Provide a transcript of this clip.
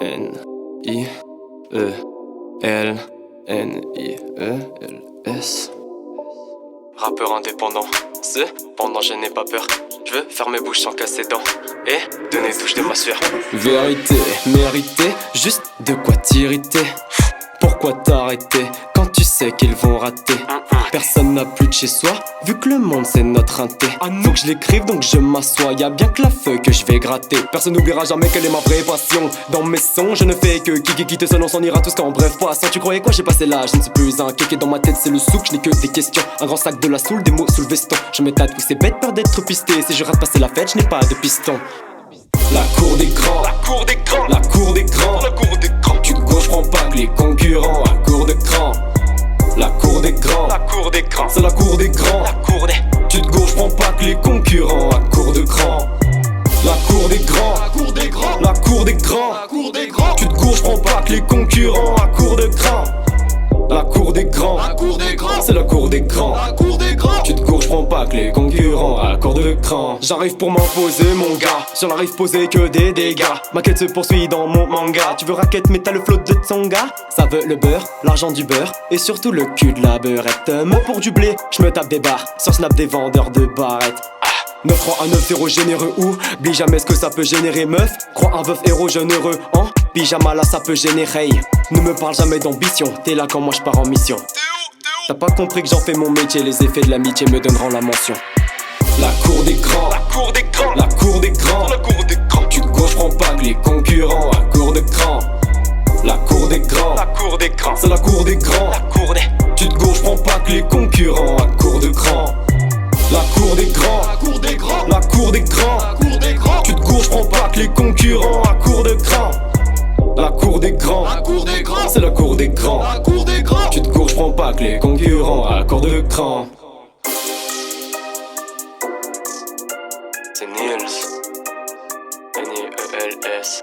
N-I-E-L-N-I-E-L-S. Rappeur indépendant, cependant je n'ai pas peur. Je veux faire mes bouches sans casser dents et donner touche de ma sueur. Vérité, mérité, juste de quoi t'irriter. Pourquoi t'arrêter quand tu sais qu'ils vont rater? Personne n'a plus de chez soi, vu que le monde c'est notre inté. Faut que je l'écrive donc je m'assois, y'a bien que la feuille que je vais gratter. Personne n'oubliera jamais quelle est ma vraie passion. Dans mes sons je ne fais que qui te sonne, on s'en ira tous qu'en bref poisson. Tu croyais quoi, j'ai passé l'âge, je ne suis plus un kéké. Dans ma tête c'est le souk, je n'ai que des questions. Un grand sac de la soul, des mots sous le veston. Je m'étale tous ces bêtes, peur d'être pisté. Si je rate passer la fête, je n'ai pas de piston. La cour des grands, la cour des grands, la cour des grands, la cour des grands. Tu te gauche, prends pas que les concurrents à cour de cran. La cour des grands, la cour des grands, c'est la cour des grands, la cour des. Tu te gauche, prends pas que les concurrents à cour de cran. La cour des grands, la cour des grands, la cour des grands, la cour des grands. Tu te gauche, prends pas que les concurrents à cour de cran. La cour des grands, la cour des grands, c'est la cour des grands, la cour des grands. Tu te cours, je prends pas que les concurrents à la cour de cran. J'arrive pour m'imposer mon gars, sur la rive posée que des dégâts. Ma quête se poursuit dans mon manga. Tu veux raquette mais t'as le flow de Tsonga. Ça veut le beurre, l'argent du beurre et surtout le cul de la beurette. Moi pour du blé, je me tape des barres, sur Snap des vendeurs de barrettes. 9-3 à 9-0 généreux, oublie jamais ce que ça peut générer. Meuf, crois un veuf héros jeune heureux en pyjama là ça peut générer. Ne me parle jamais d'ambition, t'es là quand moi je pars en mission. T'as pas compris que j'en fais mon métier, les effets de l'amitié me donneront la mention. La cour des grands, la cour des grands, la cour des grands, la cour des grands. Tu te gauche, prends pas que les concurrents à cour de cran. La cour des grands, la cour des grands, c'est la cour des grands, la cour des. Tu te gauche, prends pas que les concurrents à cour de cran. La cour des grands, la cour des grands, la cour des grands, la cour des grands. Tu te gauche, prends pas que les concurrents à cour de cran. La cour des grands, la cour des grands, c'est la cour des grands, la cour des grands. Tu te gauche, prends pas que les concurrents à cour de cran. C'est Nils, N-I-E-L-S.